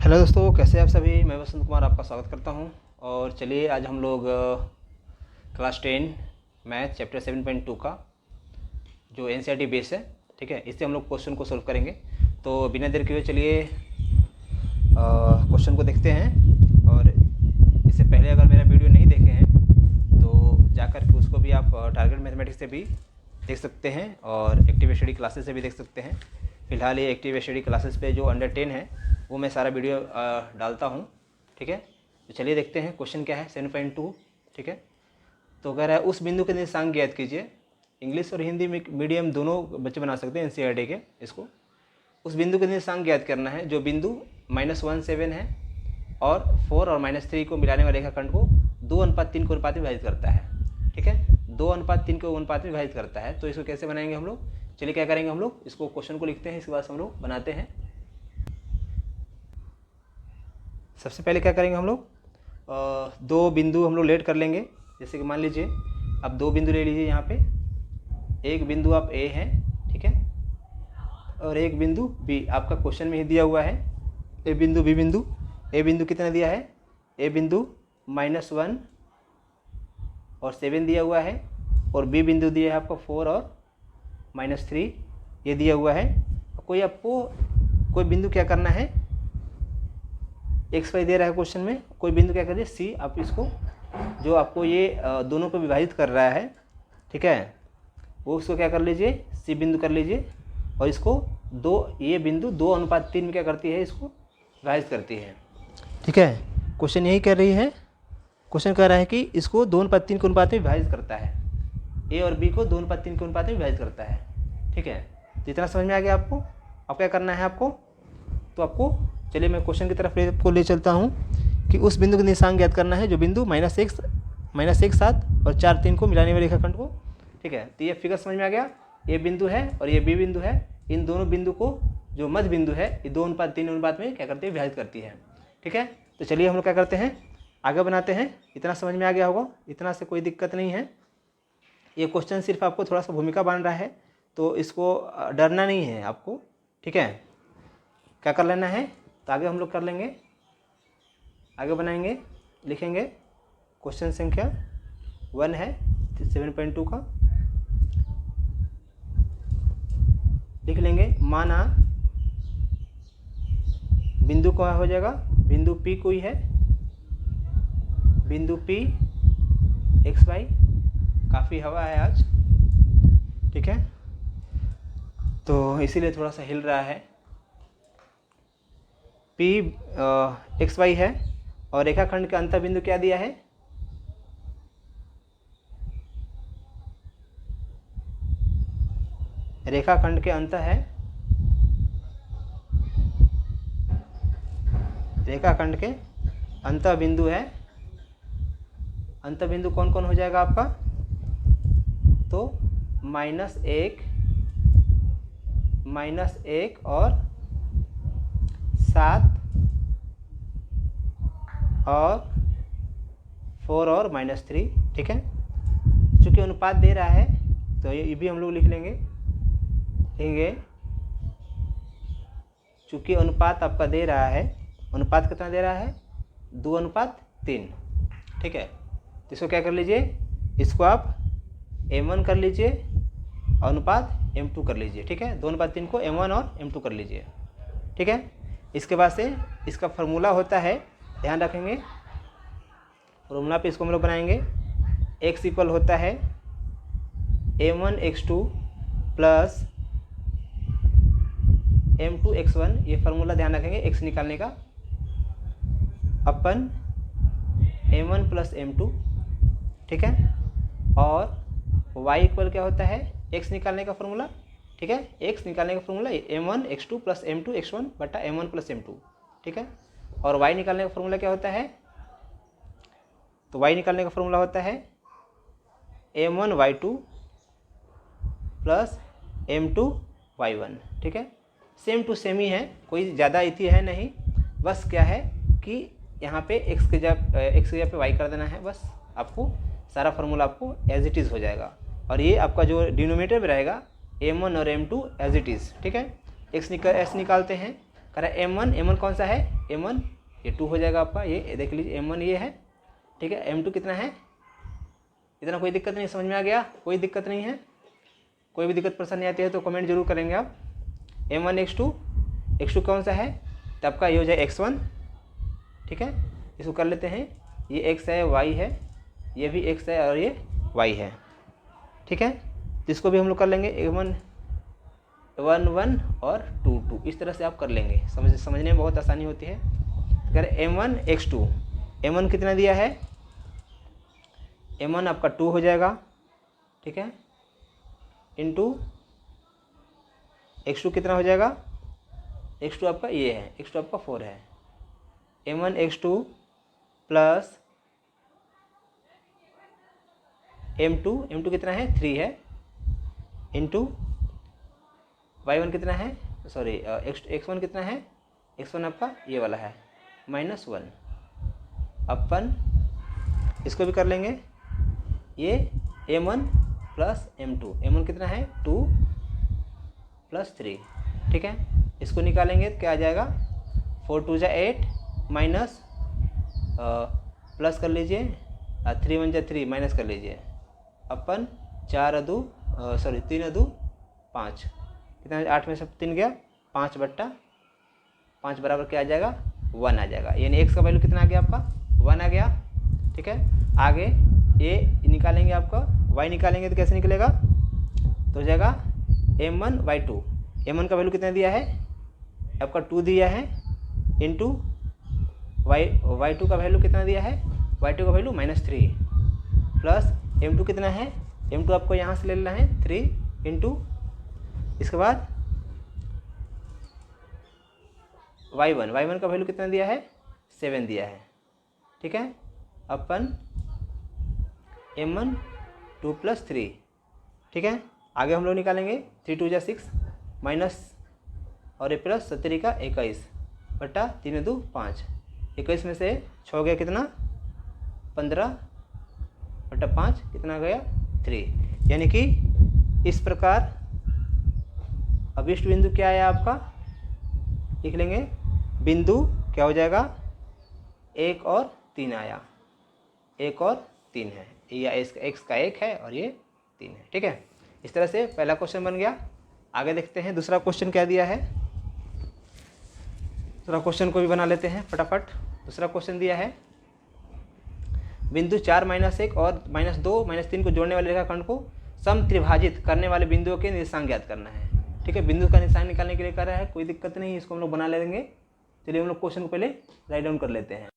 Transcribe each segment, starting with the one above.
Hello दोस्तों, कैसे हैं आप सभी। मैं वसंत कुमार आपका स्वागत करता हूं। और चलिए आज हम लोग क्लास 10 मैथ चैप्टर 7.2 का जो एनसीईआरटी बेस है, ठीक है, इससे हम लोग क्वेश्चन को सोल्व करेंगे। तो बिना देर किए चलिए क्वेश्चन को देखते हैं। और इससे पहले अगर मेरा वीडियो नहीं देखे हैं तो जाकर के उसको भी आप टारगेट मैथमेटिक्स से भी देख सकते हैं और एक्टिव स्टडी क्लासेस से भी देख सकते हैं। फ़िलहाल ये एक्टिव स्टडी क्लासेस पे जो अंडर 10 है वो मैं सारा वीडियो डालता हूँ, ठीक है। तो चलिए देखते हैं क्वेश्चन क्या है 7.2, ठीक है। तो कह रहा है उस बिंदु के निर्देशांक ज्ञात कीजिए। इंग्लिश और हिंदी मीडियम दोनों बच्चे बना सकते हैं एनसीईआरटी के। इसको उस बिंदु के निर्देशांक ज्ञात करना है जो बिंदु -1 7 है और 4 और -3 को मिलाने वाले रेखाखंड को 2:3 के अनुपात में विभाजित करता है, ठीक है। 2:3 के अनुपात में विभाजित करता है। तो इसको कैसे बनाएंगे हम लोग, चलिए क्या करेंगे हम लोग, इसको क्वेश्चन को लिखते हैं, इसके बाद हम लोग बनाते हैं। सबसे पहले क्या करेंगे हम लोग, दो बिंदु हम लोग लेट कर लेंगे। जैसे कि मान लीजिए अब दो बिंदु ले लीजिए। यहाँ पे एक बिंदु आप ए है, ठीक है, और एक बिंदु बी आपका क्वेश्चन में ही दिया हुआ है। ए बिंदु बी बिंदु। ए बिंदु कितना दिया है, ए बिंदु -1 और 7 दिया हुआ है, और बी बिंदु दिया है आपका 4 और -3 ये दिया हुआ है। कोई आपको कोई बिंदु क्या करना है, XY दे रहा है क्वेश्चन में, कोई बिंदु क्या करिए सी। आप इसको जो आपको ये दोनों को विभाजित कर रहा है, ठीक है, वो उसको क्या कर लीजिए सी बिंदु कर लीजिए। और इसको ये बिंदु 2:3 में क्या करती है, इसको विभाजित करती है, ठीक है। क्वेश्चन यही कर रही है, क्वेश्चन कह रहा है कि इसको 2:3 के अनुपात में विभाजित करता है। ए और बी को 2:3 के अनुपात में विभाजित करता है, ठीक है। तो इतना समझ में आ गया आपको। अब क्या करना है आपको, तो आपको चलिए मैं क्वेश्चन की तरफ आपको ले चलता हूँ कि उस बिंदु का निर्देशांक ज्ञात करना है जो बिंदु -1 7 और 4 3 को मिलाने वाले रेखाखंड को, ठीक है। तो ये फिगर समझ में आ गया। ये बिंदु है और ये बी बिंदु है। इन दोनों बिंदु को जो मध्य बिंदु है ये 2:3 अनुपात में क्या करती है, विभाजित करती है, ठीक है। तो चलिए हम लोग क्या करते हैं, आगे बनाते हैं। इतना समझ में आ गया होगा, इतना से कोई दिक्कत नहीं है। ये क्वेश्चन सिर्फ आपको थोड़ा सा भूमिका बन रहा है, तो इसको डरना नहीं है आपको, ठीक है। क्या कर लेना है, तो आगे हम लोग कर लेंगे, आगे बनाएंगे, लिखेंगे। क्वेश्चन संख्या 1 है 7.2 का, लिख लेंगे। माना बिंदु क्या हो जाएगा, बिंदु P कोई है, बिंदु P XY। काफ़ी हवा है आज, ठीक है, तो इसीलिए थोड़ा सा हिल रहा है। P XY है और रेखाखंड का अंत बिंदु क्या दिया है, रेखाखंड के अंत है, रेखाखंड के अंत बिंदु है। अंत बिंदु कौन कौन हो जाएगा आपका, तो -1 और 7 और 4 और -3, ठीक है। चूँकि अनुपात दे रहा है तो ये भी हम लोग लिख लेंगे, चूँकि अनुपात आपका दे रहा है, अनुपात कितना दे रहा है, 2:3, ठीक है। तो इसको क्या कर लीजिए, इसको आप M1 कर लीजिए, अनुपात M2 कर लीजिए, ठीक है। 2:3 को M1 और M2 कर लीजिए, ठीक है। इसके बाद से इसका फार्मूला होता है, ध्यान रखेंगे, फार्मूला पे इसको हम लोग बनाएंगे। x इक्वल होता है M1 x2 plus M2 x1। ये फार्मूला ध्यान रखेंगे x निकालने का, अपन M1 प्लस M2, ठीक है। और y इक्वल क्या होता है, x निकालने का फार्मूला, ठीक है। x निकालने का formula M1 x2 plus M2 x1 बटा M1 प्लस M2, ठीक है। और y निकालने का फार्मूला क्या होता है, तो y निकालने का फार्मूला होता है M1 y2 plus M2 y1, ठीक है। सेम टू सेम ही है, कोई ज़्यादा इति है नहीं। बस क्या है कि यहाँ पे x के जगह पे y कर देना है, बस आपको सारा फार्मूला आपको एज इट इज़ हो जाएगा। और ये आपका जो डिनोमिनेटर में रहेगा M1 और M2 एज इट इज़, ठीक है। x निकालते हैं कह रहा है M1 कौन सा है, M1 ये 2 हो जाएगा आपका, ये देख लीजिए M1 ये है, ठीक है। M2 कितना है, इतना कोई दिक्कत नहीं, समझ में आ गया, कोई दिक्कत नहीं है। कोई भी दिक्कत परेशानी आती है तो कमेंट जरूर करेंगे आप। M1 X2 कौन सा है, तो आपका ये हो जाए X1, ठीक है। इसको कर लेते हैं, ये X है, Y है, ये भी X है और ये Y है, ठीक है। तो इसको भी हम लोग कर लेंगे, M1 1 1 और 2 2, इस तरह से आप कर लेंगे, समझने में बहुत आसानी होती है। अगर M1 X2, M1 कितना दिया है, M1 आपका 2 हो जाएगा, ठीक है, इंटू X2 कितना हो जाएगा, X2 आपका ये है, X2 आपका 4 है। M1 X2 प्लस M2 कितना है, 3 है, इंटू Y1 कितना है, सॉरी X1 कितना है, X1 आपका ये वाला है -1, अपन इसको भी कर लेंगे, ये M1 प्लस M1 कितना है 2 प्लस 3, ठीक है। इसको निकालेंगे तो क्या आ जाएगा, 4 2 जा 8 माइनस प्लस कर लीजिए, 3 1 जा 3 माइनस कर लीजिए, अपन 3 अदू 5, कितना 8 में से 3 गया, 5/5 बराबर क्या आ जाएगा, 1 आ जाएगा। यानी x का वैल्यू कितना आ गया आपका, 1 आ गया, ठीक है। आगे ये निकालेंगे, आपका y निकालेंगे तो कैसे निकलेगा, तो हो जाएगा M1 Y2, M1 का वैल्यू कितना दिया है आपका 2 दिया है, इंटू Y2 का वैल्यू कितना दिया है, Y2 का वैल्यू -3 प्लस M2 कितना है, M2 आपको यहाँ से ले लेना है 3 इंटू, इसके बाद Y1 का वैल्यू कितना दिया है, 7 दिया है, ठीक है। अपन M1 2 + 3, ठीक है। आगे हम लोग निकालेंगे 3 2 जा 6 माइनस और ये प्लस 17 का 21 बटा 3 2 5, 21 में से 6 गया कितना 15/5 कितना गया 3, यानी कि इस प्रकार अभिष्ट बिंदु क्या आया आपका, लिख लेंगे, बिंदु क्या हो जाएगा 1 और 3 आया, 1 और 3 है, या x का 1 है और ये 3 है, ठीक है। इस तरह से पहला क्वेश्चन बन गया। आगे देखते हैं दूसरा क्वेश्चन क्या दिया है, दूसरा क्वेश्चन को भी बना लेते हैं फटाफट। दूसरा क्वेश्चन दिया है, बिंदु 4 -1 और -2 -3 को जोड़ने वाले रेखाखंड को समत्रिभाजित करने वाले बिंदुओं के निर्देशांक ज्ञात करना है, ठीक है। बिंदु का निशान निकालने के लिए कर रहा है, कोई दिक्कत नहीं, इसको हम लोग बना लेंगे। चलिए हम लोग क्वेश्चन को पहले राइट डाउन कर लेते हैं।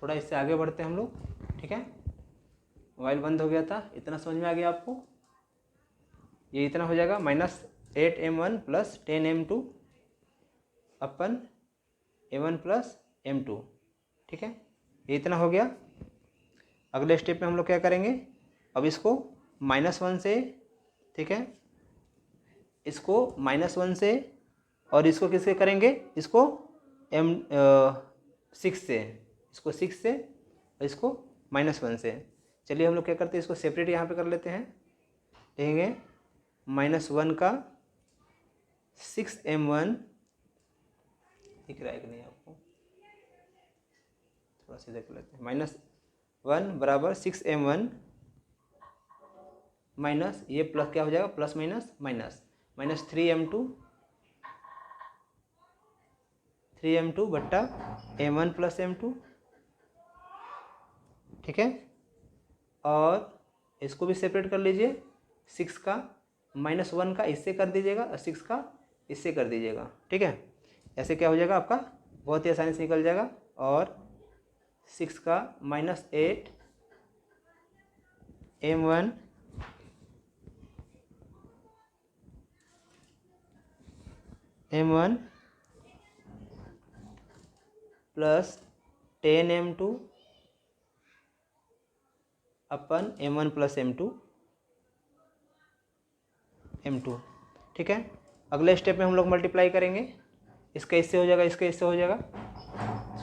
थोड़ा इससे आगे बढ़ते हैं हम लोग, ठीक है। मोबाइल बंद हो गया था, इतना समझ में आ गया आपको। ये इतना हो जाएगा -8m1 + 10m2 अपन m1 + m2, ठीक है। ये इतना हो गया। अगले स्टेप में हम लोग क्या करेंगे, अब इसको -1 से, ठीक है, इसको -1 से, और इसको किससे करेंगे, इसको M6 से, इसको 6 से और इसको -1 से। चलिए हम लोग क्या करते हैं, इसको सेपरेट यहाँ पे कर लेते हैं। लिखेंगे -1 का 6m1, दिख रहा है कि नहीं आपको, थोड़ा सा देख लेते हैं। -1 बराबर 6m1 माइनस, ये प्लस क्या हो जाएगा, प्लस माइनस माइनस, -3m2 बट्टा m1 + m2, ठीक है। और इसको भी सेपरेट कर लीजिए, 6 का -1 का इससे कर दीजिएगा और 6 का इससे कर दीजिएगा, ठीक है। ऐसे क्या हो जाएगा आपका, बहुत ही आसानी से निकल जाएगा। और 6 का -8 m1 + 10m2 अपन m1 + m2, ठीक है। अगले स्टेप में हम लोग मल्टीप्लाई करेंगे, इसका इससे हो जाएगा, इसका इससे हो जाएगा।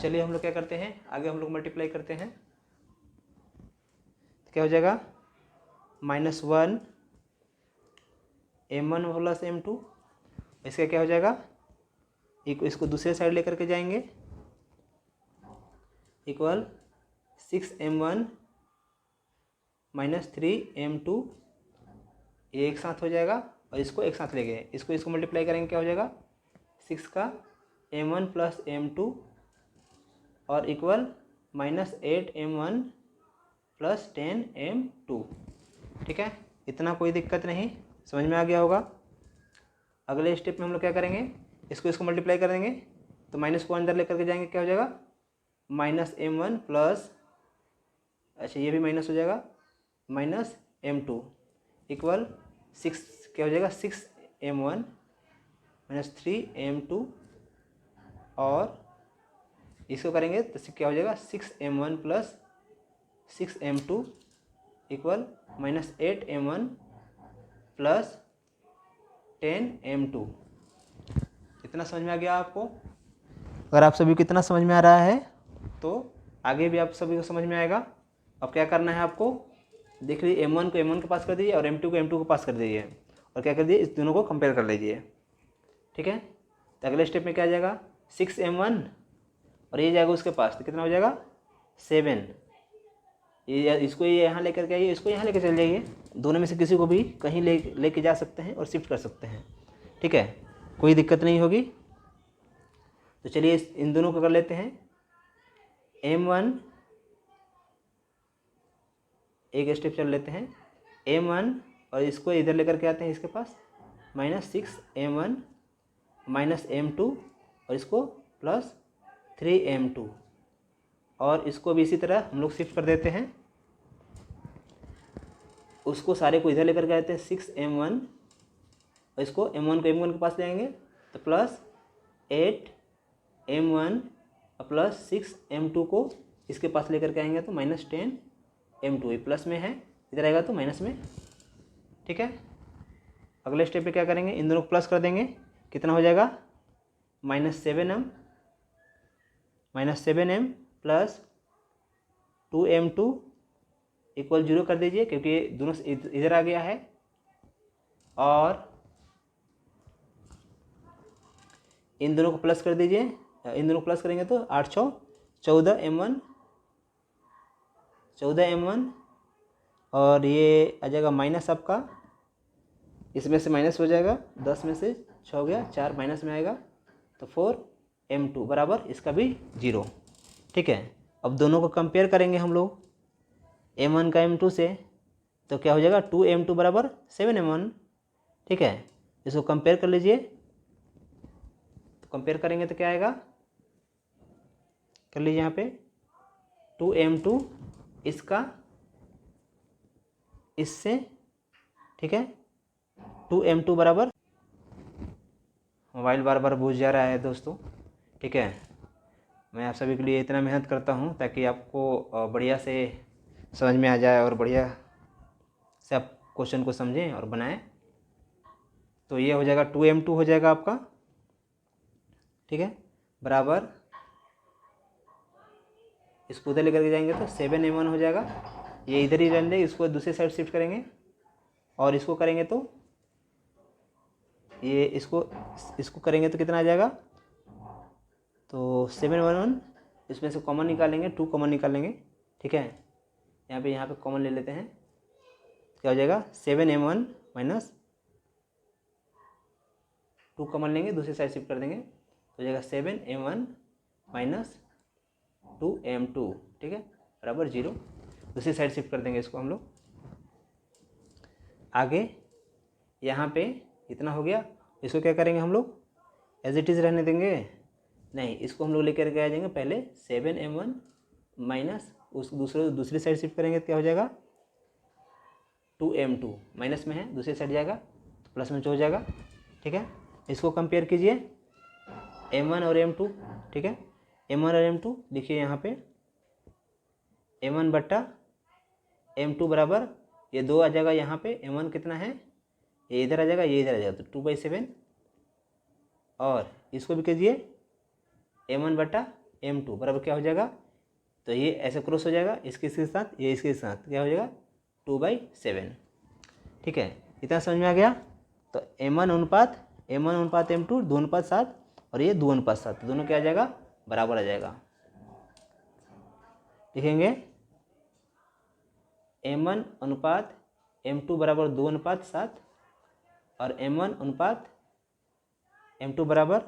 चलिए हम लोग क्या करते हैं, आगे हम लोग मल्टीप्लाई करते हैं। तो क्या हो जाएगा, -1 m1 + m2, इसका क्या हो जाएगा, इसको दूसरे साइड लेकर के जाएंगे, इक्वल 6m1 - 3m2, ये एक साथ हो जाएगा। और इसको एक साथ ले गए, इसको मल्टीप्लाई करेंगे, क्या हो जाएगा, 6 का m1 + m2 और इक्वल -8m1 + 10m2, ठीक है। इतना कोई दिक्कत नहीं, समझ में आ गया होगा। अगले स्टेप में हम लोग क्या करेंगे, इसको मल्टीप्लाई कर देंगे, तो माइनस को अंदर लेकर के जाएंगे, क्या हो जाएगा, -m1 + अच्छा ये भी माइनस हो जाएगा, -m2 इक्वल 6, क्या हो जाएगा, 6m1 - 3m2, और इसको करेंगे तो क्या हो जाएगा, 6m1 + 6m2 equal -8m1 + 10m2। इतना समझ में आ गया आपको। अगर आप सभी को इतना समझ में आ रहा है तो आगे भी आप सभी को समझ में आएगा। अब क्या करना है आपको, देख लीजिए, m1 को m1 के पास कर दीजिए और m2 को m2 के पास कर दीजिए, और क्या कर दीजिए, इस दोनों को कंपेयर कर लीजिए, ठीक है। तो अगले स्टेप में क्या आ जाएगा, 6m1 और ये जाएगा उसके पास, तो कितना हो जाएगा, 7। ये इसको ये यहाँ लेकर के आइए, इसको यहाँ लेकर चल जाइए, दोनों में से किसी को भी कहीं लेके जा सकते हैं और शिफ्ट कर सकते हैं, ठीक है, कोई दिक्कत नहीं होगी। तो चलिए इन दोनों को कर लेते हैं। m1 एक स्टेप चल लेते हैं, m1 और इसको इधर लेकर के आते हैं इसके पास, -6m1 -m2 और इसको +3m2, और इसको भी इसी तरह हम लोग शिफ्ट कर देते हैं। उसको सारे को इधर लेकर के आते हैं, 6m1 और इसको m1 को m1 के पास ले आएंगे, तो +8m1 और +6m2 को इसके पास लेकर के आएंगे, तो -10m2, ये प्लस में है, इधर आएगा तो माइनस में, ठीक है। अगले स्टेप पे क्या करेंगे, इन दोनों को प्लस कर देंगे, कितना हो जाएगा, -7m + 2m2 इक्वल 0 कर दीजिए, क्योंकि दोनों इधर आ गया है। और इन दोनों को प्लस कर दीजिए, इन दोनों को प्लस करेंगे तो 8 × 14m1 और ये आ जाएगा माइनस आपका, इसमें से माइनस हो जाएगा, 10 में से 6 हो गया, 4 माइनस में आएगा, तो 4m2 बराबर इसका भी 0, ठीक है। अब दोनों को कंपेयर करेंगे हम लोग, m1 का m2 से, तो क्या हो जाएगा, 2m2 बराबर 7m1, ठीक है। इसको कंपेयर कर लीजिए, तो कंपेयर करेंगे तो क्या आएगा, कर लीजिए यहाँ पे, 2m2 इसका इससे, ठीक है। 2m2 बराबर, मोबाइल बार बार बूझ जा रहा है दोस्तों, ठीक है। मैं आप सभी के लिए इतना मेहनत करता हूँ ताकि आपको बढ़िया से समझ में आ जाए और बढ़िया से आप क्वेश्चन को समझें और बनाएं। तो ये हो जाएगा 2m2 हो जाएगा आपका, ठीक है, बराबर, इसको उधर लेकर के जाएंगे तो 7m1 हो जाएगा। ये इधर ही रहने देंगे, इसको दूसरी साइड शिफ्ट करेंगे और इसको करेंगे तो ये इसको करेंगे तो कितना आ जाएगा, तो 7m1 इसमें से कॉमन निकालेंगे, 2 कॉमन निकालेंगे, ठीक है। यहाँ पे कॉमन ले लेते हैं, क्या हो जाएगा 7m1 माइनस 2 कॉमन लेंगे, दूसरी साइड शिफ्ट कर देंगे तो हो जाएगा 7m1 माइनस 2m2, ठीक है, बराबर 0। दूसरी साइड शिफ्ट कर देंगे इसको हम लोग। आगे यहाँ पे इतना हो गया, इसको क्या करेंगे हम लोग, एज इट इज़ रहने देंगे, नहीं, इसको हम लोग लेकर के आ जाएंगे पहले 7m1 माइनस उस दूसरी साइड शिफ्ट करेंगे तो क्या हो जाएगा 2m2, माइनस में है, दूसरी साइड जाएगा तो प्लस में हो जाएगा, ठीक है। इसको कंपेयर कीजिए m1 और m2, ठीक है। m1 और m2 देखिए यहाँ पे m1 बट्टा m2 बराबर, ये 2 आ जाएगा, यहाँ पे m1 कितना है, ये इधर आ जाएगा, ये इधर आ जाएगा, तो 2/7, और इसको भी कीजिए m1 बट्टा m2 बराबर क्या हो जाएगा, तो ये ऐसे क्रॉस हो जाएगा, इसके साथ, ये इसके साथ क्या हो जाएगा 2/7, ठीक है। इतना समझ में आ गया। तो m1 अनुपात m2 2:7 और ये 2:7, दोनों क्या आ जाएगा, बराबर आ जाएगा। लिखेंगे m1 अनुपात m2 बराबर 2:7 और m1 अनुपात m2 बराबर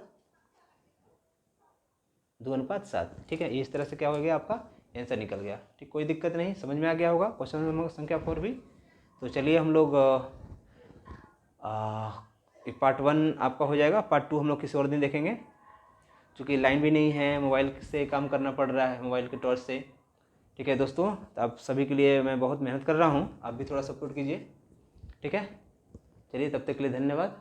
2:7, ठीक है। इस तरह से क्या हो गया, आपका आंसर निकल गया, ठीक। कोई दिक्कत नहीं, समझ में आ गया होगा क्वेश्चन नंबर संख्या 4 भी। तो चलिए हम लोग पार्ट 1 आपका हो जाएगा, पार्ट 2 हम लोग किसी और दिन देखेंगे, क्योंकि लाइन भी नहीं है, मोबाइल से काम करना पड़ रहा है, मोबाइल के टॉर्च से, ठीक है दोस्तों। तो आप सभी के लिए मैं बहुत मेहनत कर रहा हूँ, आप भी थोड़ा सपोर्ट कीजिए, ठीक है। चलिए तब तक के लिए धन्यवाद।